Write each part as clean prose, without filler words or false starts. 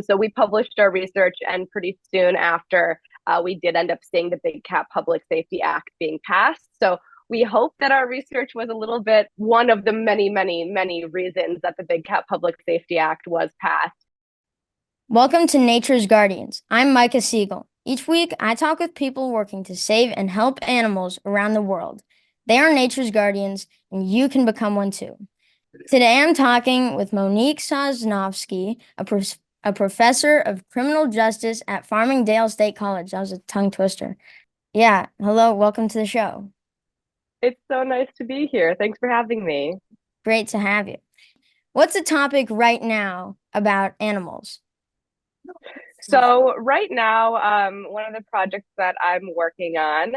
So we published our research, and pretty soon after, we did end up seeing the Big Cat Public Safety Act being passed. So we hope that our research was a little bit one of the many, many, many reasons that the Big Cat Public Safety Act was passed. Welcome to Nature's Guardians. I'm Micah Siegel. Each week, I talk with people working to save and help animals around the world. They are nature's guardians, and you can become one too. Today, I'm talking with Monique Sosnowski, a professor of criminal justice at Farmingdale State College. That was a tongue twister. Yeah, hello, welcome to the show. It's so nice to be here. Thanks for having me. Great to have you. What's the topic right now about animals? So right now, one of the projects that I'm working on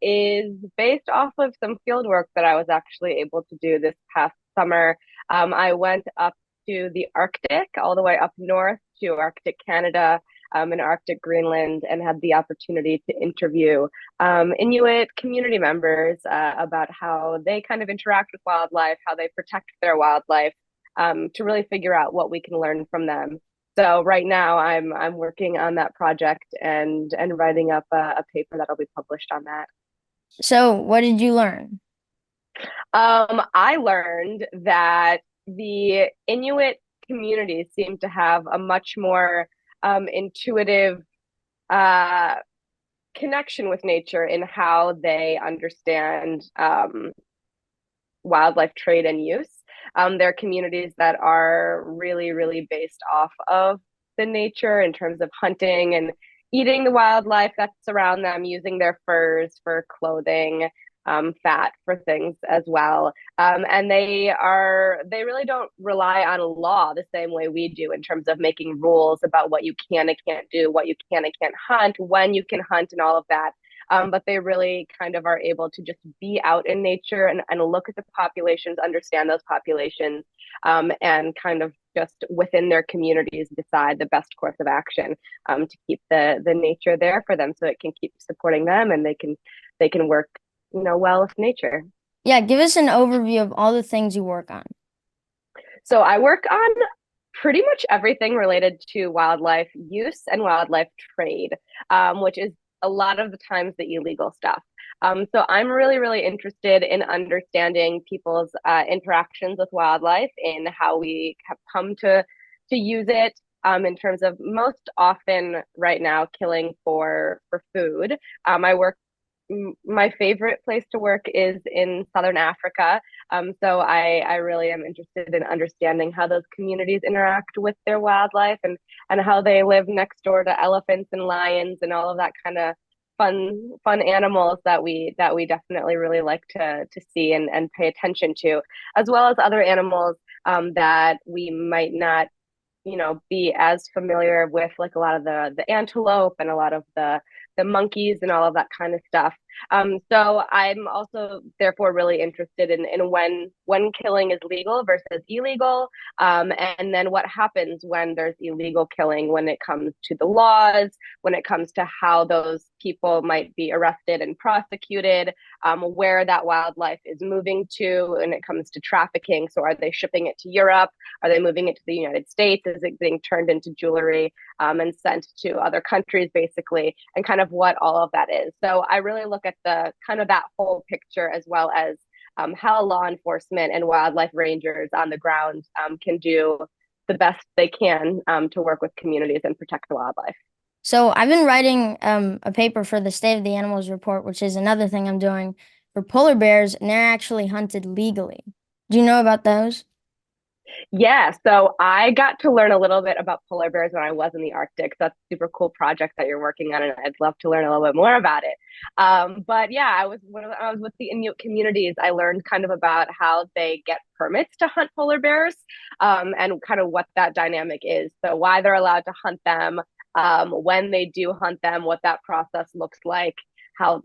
is based off of some field work that I was actually able to do this past summer. I went up to the Arctic, all the way up north to Arctic Canada, and Arctic Greenland, and had the opportunity to interview Inuit community members about how they kind of interact with wildlife, how they protect their wildlife, to really figure out what we can learn from them. So right now I'm working on that project and writing up a paper that'll be published on that. So, what did you learn? I learned that the Inuit communities seem to have a much more intuitive uh, connection with nature in how they understand wildlife trade and use. There are communities that are really, really based off of the nature in terms of hunting and eating the wildlife that's around them, using their furs for clothing, fat for things as well. And they really don't rely on law the same way we do in terms of making rules about what you can and can't do, what you can and can't hunt, when you can hunt, and all of that. But they really kind of are able to just be out in nature and look at the populations, understand those populations, and kind of just within their communities decide the best course of action to keep the nature there for them, so it can keep supporting them, and they can work, well with nature. Yeah, give us an overview of all the things you work on. So I work on pretty much everything related to wildlife use and wildlife trade, which is a lot of the times the illegal stuff. So I'm really, really interested in understanding people's interactions with wildlife and how we have come to use it, in terms of most often right now killing for food. I work My favorite place to work is in Southern Africa. So I really am interested in understanding how those communities interact with their wildlife, and how they live next door to elephants and lions and all of that kind of fun animals that we definitely really like to see and pay attention to, as well as other animals that we might not, be as familiar with, like a lot of the antelope and a lot of the monkeys and all of that kind of stuff. So I'm also therefore really interested in when killing is legal versus illegal, and then what happens when there's illegal killing, when it comes to the laws, when it comes to how those people might be arrested and prosecuted, where that wildlife is moving to, when it comes to trafficking. So are they shipping it to Europe? Are they moving it to the United States? Is it being turned into jewelry, and sent to other countries, basically, and kind of what all of that is. So I really look at the kind of that whole picture, as well as how law enforcement and wildlife rangers on the ground can do the best they can to work with communities and protect the wildlife. So I've been writing a paper for the State of the Animals report, which is another thing I'm doing for polar bears, and they're actually hunted legally. Do you know about those? Yeah, so I got to learn a little bit about polar bears when I was in the Arctic. So that's a super cool project that you're working on, and I'd love to learn a little bit more about it. But yeah, when I was with the Inuit communities, I learned kind of about how they get permits to hunt polar bears, and kind of what that dynamic is. So why they're allowed to hunt them, when they do hunt them, what that process looks like, how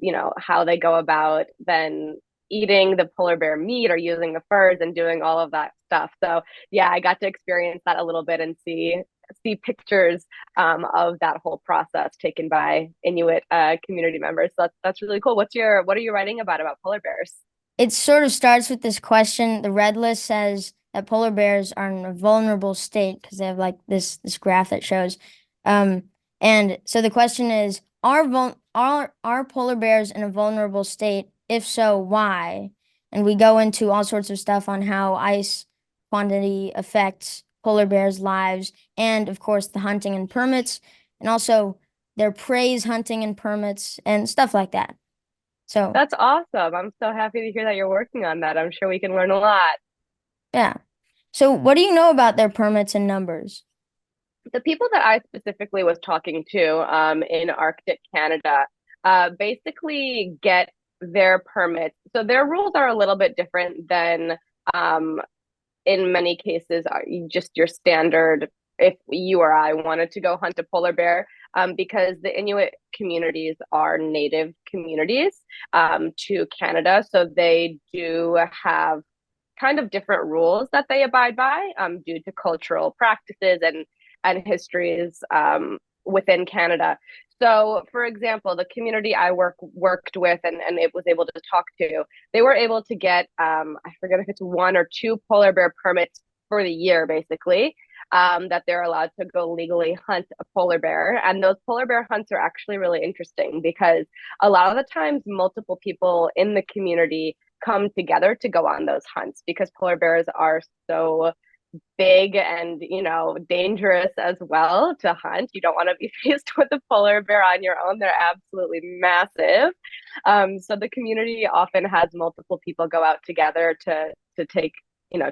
they go about then eating the polar bear meat or using the furs and doing all of that stuff. So yeah, I got to experience that a little bit and see pictures of that whole process taken by Inuit community members. So that's really cool. What are you writing about polar bears? It sort of starts with this question. The red list says that polar bears are in a vulnerable state because they have like this graph that shows. Um, and so the question is, are polar bears in a vulnerable state? If so, why? And we go into all sorts of stuff on how ice quantity affects polar bears' lives, and of course the hunting and permits, and also their prey's hunting and permits and stuff like that. So That's awesome. I'm so happy to hear that you're working on that. I'm sure we can learn a lot. yeah. So what do you know about their permits and numbers? The people that I specifically was talking to in Arctic Canada basically get their permits. So their rules are a little bit different than um, in many cases are just your standard if you or I wanted to go hunt a polar bear, because the Inuit communities are native communities to Canada. So they do have kind of different rules that they abide by due to cultural practices and histories within Canada. So, for example, the community I worked with and it was able to talk to, they were able to get I forget if it's one or two polar bear permits for the year, basically. That they're allowed to go legally hunt a polar bear. And those polar bear hunts are actually really interesting because a lot of the times multiple people in the community come together to go on those hunts because polar bears are so big and dangerous as well to hunt. You don't want to be faced with a polar bear on your own. They're absolutely massive. So the community often has multiple people go out together to take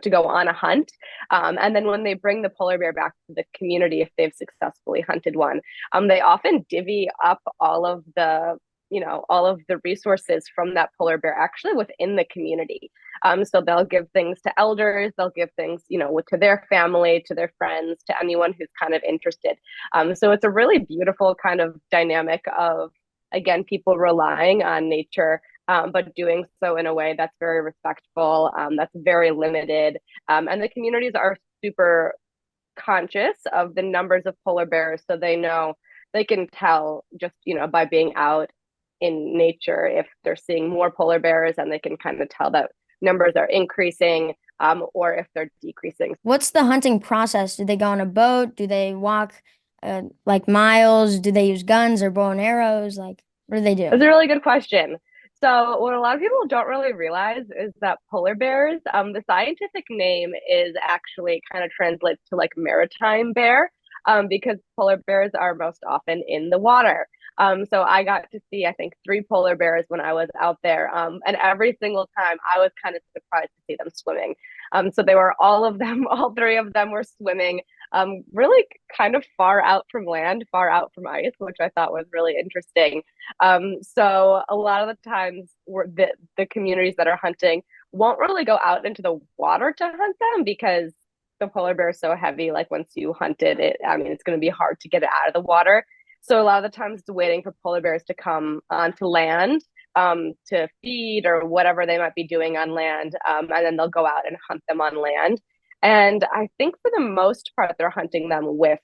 to go on a hunt. And then when they bring the polar bear back to the community, if they've successfully hunted one, they often divvy up all of the resources from that polar bear actually within the community. So they'll give things to elders, they'll give things, to their family, to their friends, to anyone who's kind of interested. So it's a really beautiful kind of dynamic of, again, people relying on nature, but doing so in a way that's very respectful, that's very limited. And the communities are super conscious of the numbers of polar bears. So they can tell just, by being out in nature if they're seeing more polar bears, and they can kind of tell that numbers are increasing or if they're decreasing. What's the hunting process? Do they go on a boat? Do they walk like miles? Do they use guns or bow and arrows? Like, what do they do? That's a really good question. So, what a lot of people don't really realize is that polar bears, the scientific name is actually kind of translates to like maritime bear, because polar bears are most often in the water. So I got to see, I think, three polar bears when I was out there. And every single time I was kind of surprised to see them swimming. So they were all of them, all three of them were swimming really kind of far out from land, far out from ice, which I thought was really interesting. So a lot of the times the communities that are hunting won't really go out into the water to hunt them because the polar bear is so heavy. Like once you hunt it, I mean, it's going to be hard to get it out of the water. So a lot of the times it's waiting for polar bears to come onto land to feed or whatever they might be doing on land. And then they'll go out and hunt them on land. And I think for the most part, they're hunting them with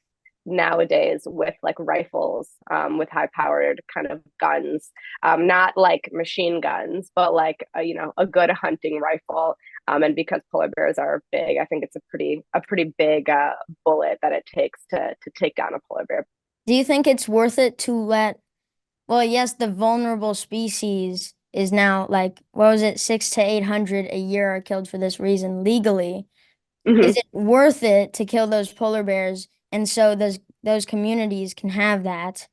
nowadays with like rifles, with high powered kind of guns, not like machine guns, but like a good hunting rifle. And because polar bears are big, I think it's a pretty big bullet that it takes to take down a polar bear. Do you think it's worth it to well, yes, the vulnerable species is now like, what was it, 600 to 800 a year are killed for this reason legally. Is Mm-hmm. it worth it to kill those polar bears and so those communities can have that?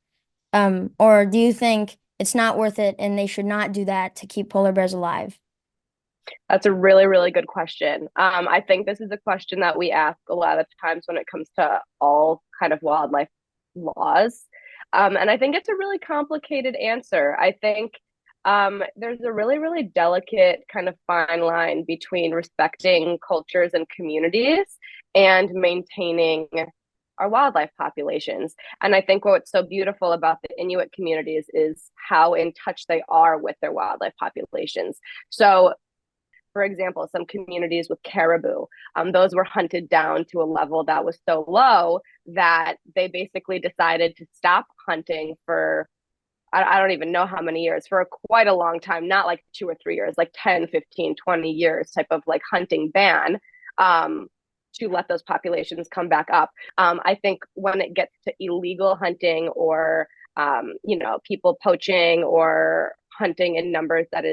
Or do you think it's not worth it and they should not do that to keep polar bears alive? That's a really, really good question. I think this is a question that we ask a lot of times when it comes to all kind of wildlife laws. And I think it's a really complicated answer. I think there's a really, really delicate kind of fine line between respecting cultures and communities and maintaining our wildlife populations. And I think what's so beautiful about the Inuit communities is how in touch they are with their wildlife populations. So for example, some communities with caribou, those were hunted down to a level that was so low that they basically decided to stop hunting for, I don't even know how many years, for quite a long time, not like 2 or 3 years, like 10, 15, 20 years type of like hunting ban. um, to let those populations come back up. I think when it gets to illegal hunting or people poaching or hunting in numbers that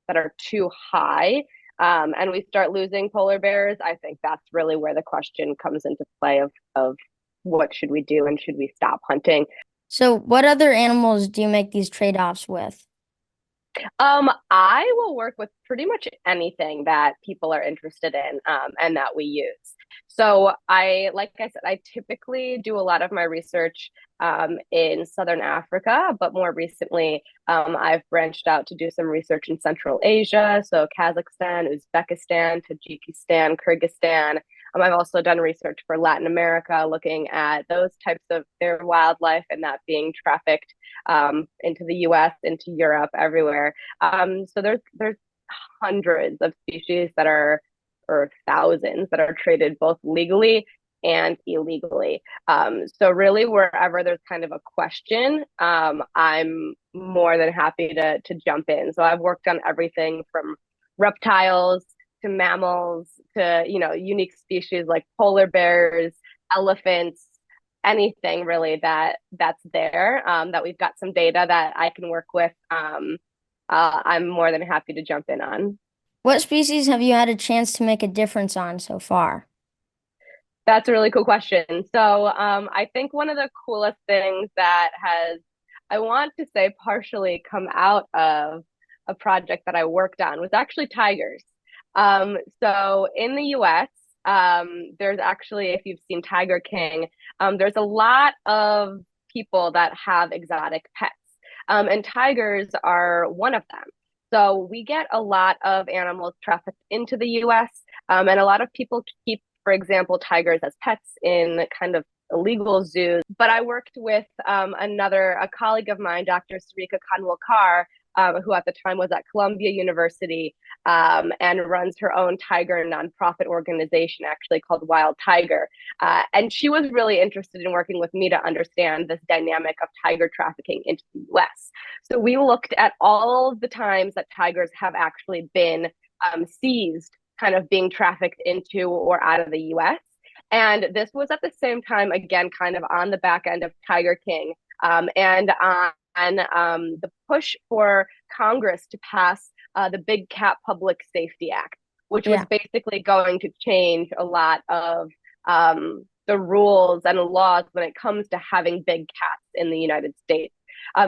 are too high, and we start losing polar bears, I think that's really where the question comes into play of what should we do and should we stop hunting. So, what other animals do you make these trade-offs with? I will work with pretty much anything that people are interested in, and that we use. So like I said, I typically do a lot of my research in Southern Africa, but more recently, I've branched out to do some research in Central Asia, so Kazakhstan, Uzbekistan, Tajikistan, Kyrgyzstan. I've also done research for Latin America, looking at those types of their wildlife and that being trafficked into the US, into Europe, everywhere. So there's hundreds of species that are, or thousands that are traded both legally and illegally. So really, wherever there's kind of a question, I'm more than happy to jump in. So I've worked on everything from reptiles to mammals to unique species like polar bears, elephants, anything really that's there, that we've got some data that I can work with. I'm more than happy to jump in on. What species have you had a chance to make a difference on so far? That's a really cool question. So I think one of the coolest things that has, I want to say, partially come out of a project that I worked on was actually tigers. So in the US, there's actually, if you've seen Tiger King, there's a lot of people that have exotic pets, and tigers are one of them. So we get a lot of animals trafficked into the US, and a lot of people keep, for example, tigers as pets in kind of illegal zoos. But I worked with a colleague of mine, Dr. Sarika Kanwalkar, who at the time was at Columbia University, and runs her own tiger nonprofit organization, actually called Wild Tiger. And she was really interested in working with me to understand this dynamic of tiger trafficking into the US. So we looked at all of the times that tigers have actually been seized, kind of being trafficked into or out of the US. And this was at the same time, again, kind of on the back end of Tiger King, and on the push for Congress to pass the Big Cat Public Safety Act, which was Yeah. basically going to change a lot of the rules and laws when it comes to having big cats in the United States.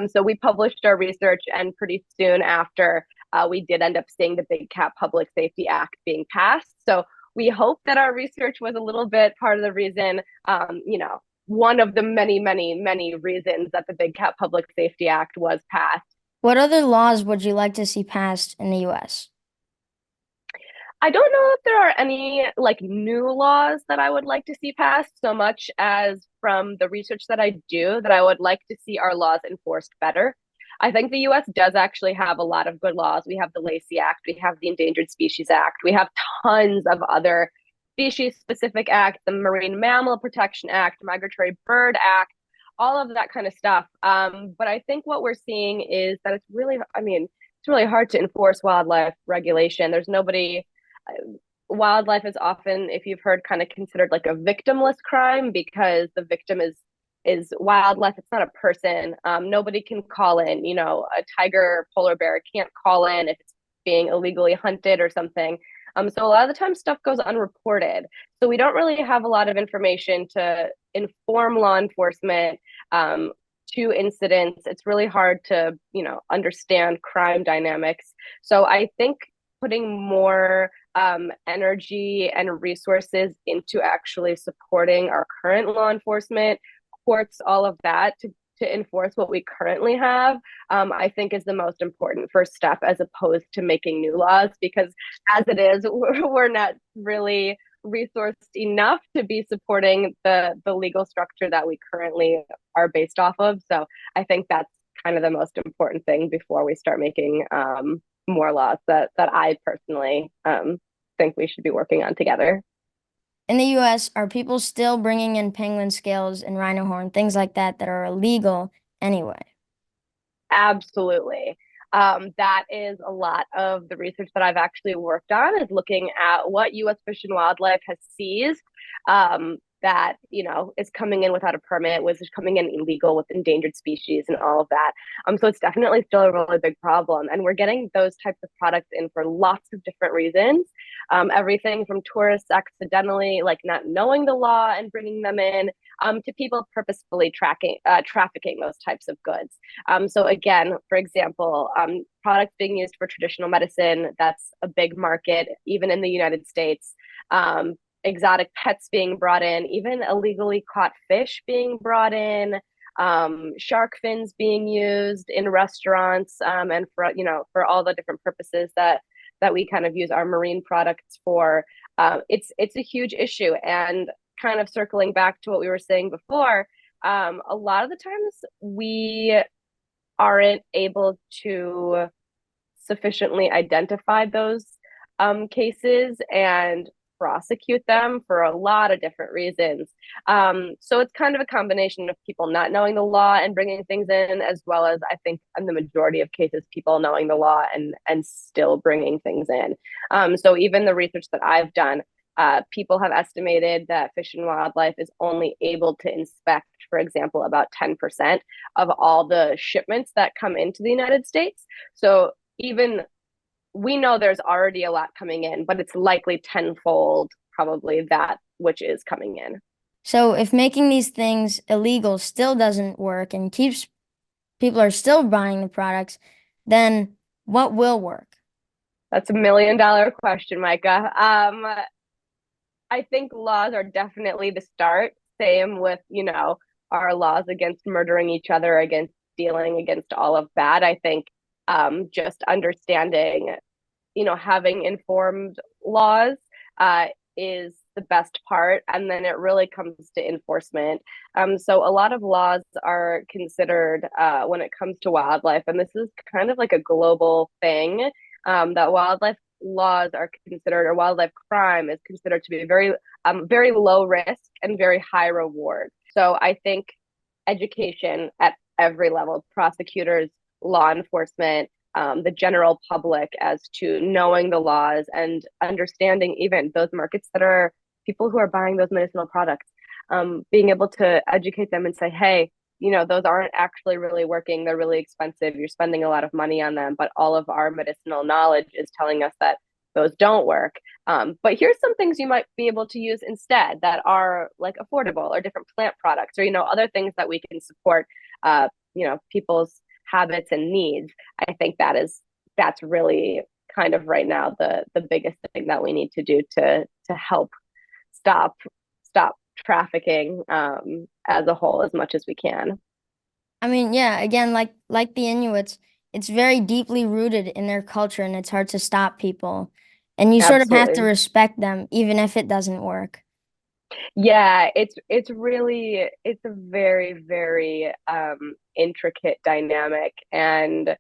So we published our research, and pretty soon after, we did end up seeing the Big Cat Public Safety Act being passed. So we hope that our research was a little bit part of the reason, one of the many, many, many reasons that the Big Cat Public Safety Act was passed. What other laws would you like to see passed in the US? I don't know if there are any like new laws that I would like to see passed so much as from the research that I do that I would like to see our laws enforced better. I think the US does actually have a lot of good laws. We have the Lacey Act, we have the Endangered Species Act, we have tons of other species specific acts, the Marine Mammal Protection Act, Migratory Bird Act, all of that kind of stuff. But I think what we're seeing is that it's really hard to enforce wildlife regulation. There's nobody, wildlife is often, if you've heard, kind of considered like a victimless crime because the victim is wildlife. It's not a person. Nobody can call in. A tiger or polar bear can't call in if it's being illegally hunted or something. So a lot of the time stuff goes unreported. So we don't really have a lot of information to inform law enforcement to incidents. It's really hard to, understand crime dynamics. So I think putting more energy and resources into actually supporting our current law enforcement, courts, all of that to enforce what we currently have, I think is the most important first step as opposed to making new laws, because as it is, we're not really resourced enough to be supporting the legal structure that we currently are based off of. So I think that's kind of the most important thing before we start making more laws that I personally think we should be working on together. In the US, are people still bringing in penguin scales and rhino horn, things like that, that are illegal anyway? Absolutely. That is a lot of the research that I've actually worked on, is looking at what U.S. Fish and Wildlife has seized, that is coming in without a permit, was coming in illegal with endangered species and all of that. So it's definitely still a really big problem, and we're getting those types of products in for lots of different reasons. Everything from tourists accidentally like not knowing the law and bringing them in, to people purposefully trafficking those types of goods. So again, for example, products being used for traditional medicine, that's a big market, even in the United States. Exotic pets being brought in, even illegally caught fish being brought in, shark fins being used in restaurants, and for all the different purposes that we kind of use our marine products for. It's a huge issue, and kind of circling back to what we were saying before, a lot of the times we aren't able to sufficiently identify those cases and prosecute them for a lot of different reasons. So it's kind of a combination of people not knowing the law and bringing things in, as well as, I think, in the majority of cases, people knowing the law and still bringing things in. So even the research that I've done, people have estimated that Fish and Wildlife is only able to inspect, for example, about 10% of all the shipments that come into the United States. So even we know there's already a lot coming in, but it's likely tenfold probably that which is coming in. So if making these things illegal still doesn't work and keeps people are still buying the products, then what will work? That's $1 million question, Micah. I think laws are definitely the start. Same with, our laws against murdering each other, against stealing, against all of that. I think just understanding, having informed laws is the best part. And then it really comes to enforcement. So a lot of laws are considered, when it comes to wildlife, and this is kind of like a global thing, that wildlife laws are considered, or wildlife crime is considered to be very low risk and very high reward. So I think education at every level, prosecutors, law enforcement, the general public, as to knowing the laws and understanding even those markets that are people who are buying those medicinal products, being able to educate them and say, hey, those aren't actually really working. They're really expensive. You're spending a lot of money on them, but all of our medicinal knowledge is telling us that those don't work. But here's some things you might be able to use instead that are like affordable, or different plant products, or, other things that we can support, people's habits and needs. I think that's really kind of right now the biggest thing that we need to do to help stop trafficking, as a whole, as much as we can. I mean, yeah, again, like the Inuits, it's very deeply rooted in their culture and it's hard to stop people. And you sort of have to Absolutely. respect them even if it doesn't work. Yeah, it's a very, very intricate dynamic. And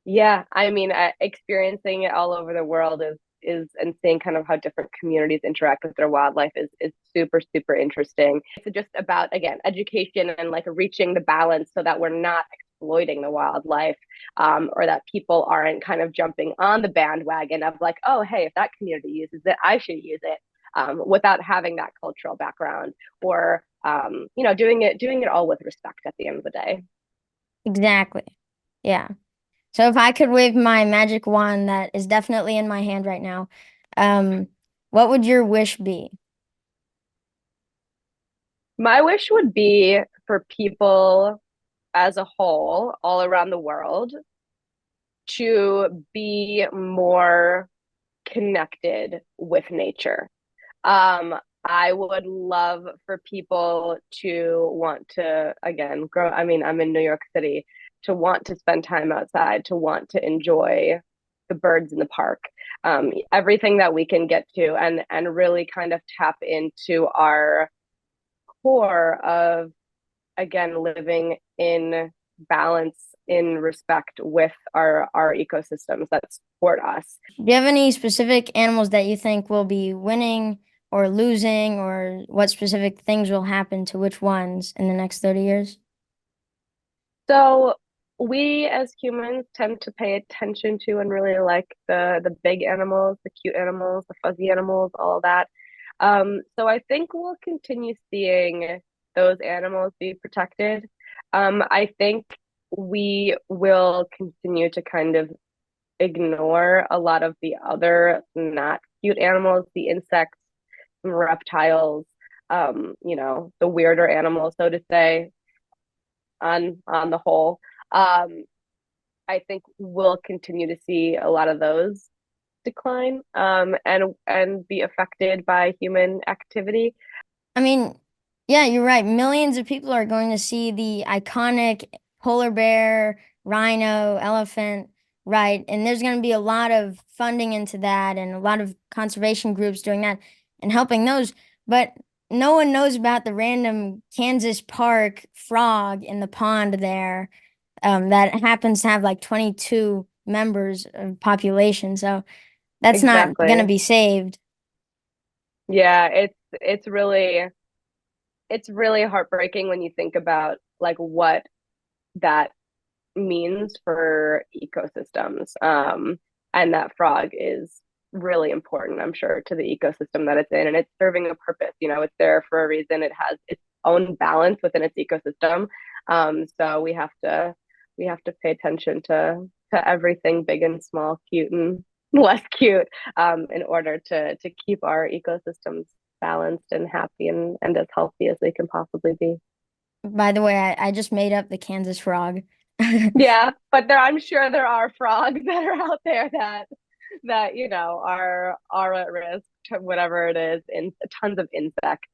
yeah, I mean, experiencing it all over the world is and seeing kind of how different communities interact with their wildlife is super, super interesting. It's just about, again, education and like reaching the balance so that we're not exploiting the wildlife, or that people aren't kind of jumping on the bandwagon of like, oh, hey, if that community uses it, I should use it, without having that cultural background, or doing it all with respect at the end of the day. Exactly. Yeah. So if I could wave my magic wand that is definitely in my hand right now, um, what would your wish be? My wish would be for people as a whole, all around the world, to be more connected with nature. I would love for people to want to, again, grow. I mean, I'm in New York City, to want to spend time outside, to want to enjoy the birds in the park, everything that we can get to, and really kind of tap into our core of, again, living in balance, in respect with our ecosystems that support us. Do you have any specific animals that you think will be winning or losing, or what specific things will happen to which ones in the next 30 years? So we as humans tend to pay attention to and really like the big animals, the cute animals, the fuzzy animals, all of that. So I think we'll continue seeing those animals be protected. I think we will continue to kind of ignore a lot of the other not cute animals, the insects, reptiles, the weirder animals, so to say, on the whole. I think we'll continue to see a lot of those decline, and be affected by human activity. I mean, yeah, you're right. Millions of people are going to see the iconic polar bear, rhino, elephant, right? And there's going to be a lot of funding into that and a lot of conservation groups doing that and helping those. But no one knows about the random Kansas Park frog in the pond there, that happens to have like 22 members of population. So that's not going to Exactly. be saved. Yeah, it's really heartbreaking when you think about like what that means for ecosystems. And that frog is really important, I'm sure, to the ecosystem that it's in, and it's serving a purpose. It's there for a reason. It has its own balance within its ecosystem. So we have to pay attention to everything big and small, cute and less cute, in order to keep our ecosystems balanced and happy and as healthy as they can possibly be. By the way, I just made up the Kansas frog. Yeah, but I'm sure there are frogs that are out there that are at risk to whatever it is, in tons of insects.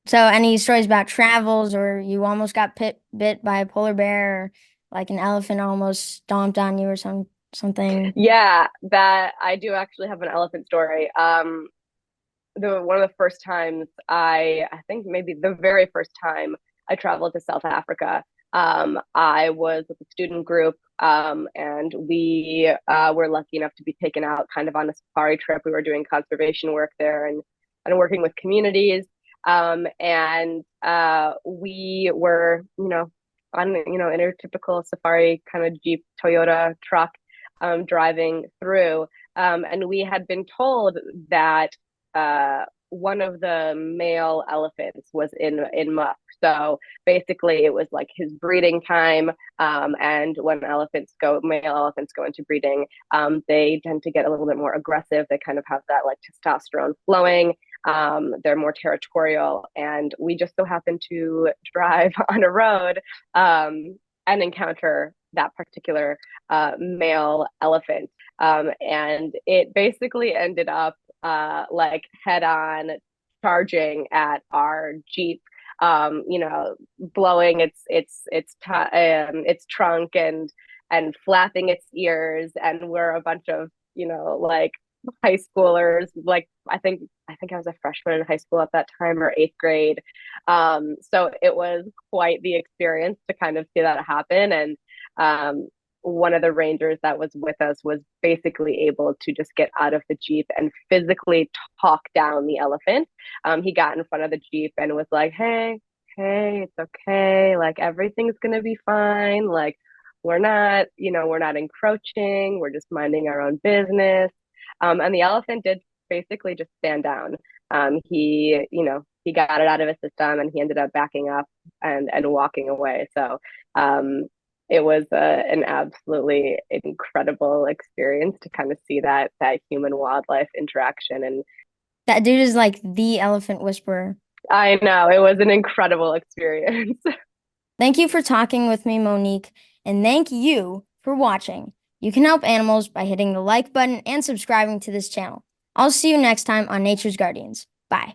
So, any stories about travels or you almost got bit by a polar bear or like an elephant almost stomped on you or something? Yeah, that I do actually have an elephant story. The one of the first times I think maybe the very first time I traveled to South Africa, I was with a student group, and we were lucky enough to be taken out kind of on a safari trip. We were doing conservation work there and working with communities. And we were, on, in a typical safari kind of Jeep Toyota truck, driving through. And we had been told that one of the male elephants was in muck. So basically, it was like his breeding time. And when male elephants go into breeding, they tend to get a little bit more aggressive. They kind of have that like testosterone flowing. They're more territorial, and we just so happened to drive on a road, and encounter that particular male elephant. And it basically ended up like head on charging at our Jeep, blowing its trunk and flapping its ears, and we're a bunch of like high schoolers. Like I think I was a freshman in high school at that time, or eighth grade. So it was quite the experience to kind of see that happen. And one of the rangers that was with us was basically able to just get out of the Jeep and physically talk down the elephant. He got in front of the Jeep and was like, hey, it's okay. Like everything's gonna be fine. Like we're not encroaching. We're just minding our own business. And the elephant did basically just stand down. He got it out of his system, and he ended up backing up and walking away. So it was an absolutely incredible experience to kind of see that human wildlife interaction. And That dude is like the elephant whisperer. I know it was an incredible experience. Thank you for talking with me, Monique, and thank you for watching. You can help animals by hitting the like button and subscribing to this channel. I'll see you next time on Nature's Guardians. Bye.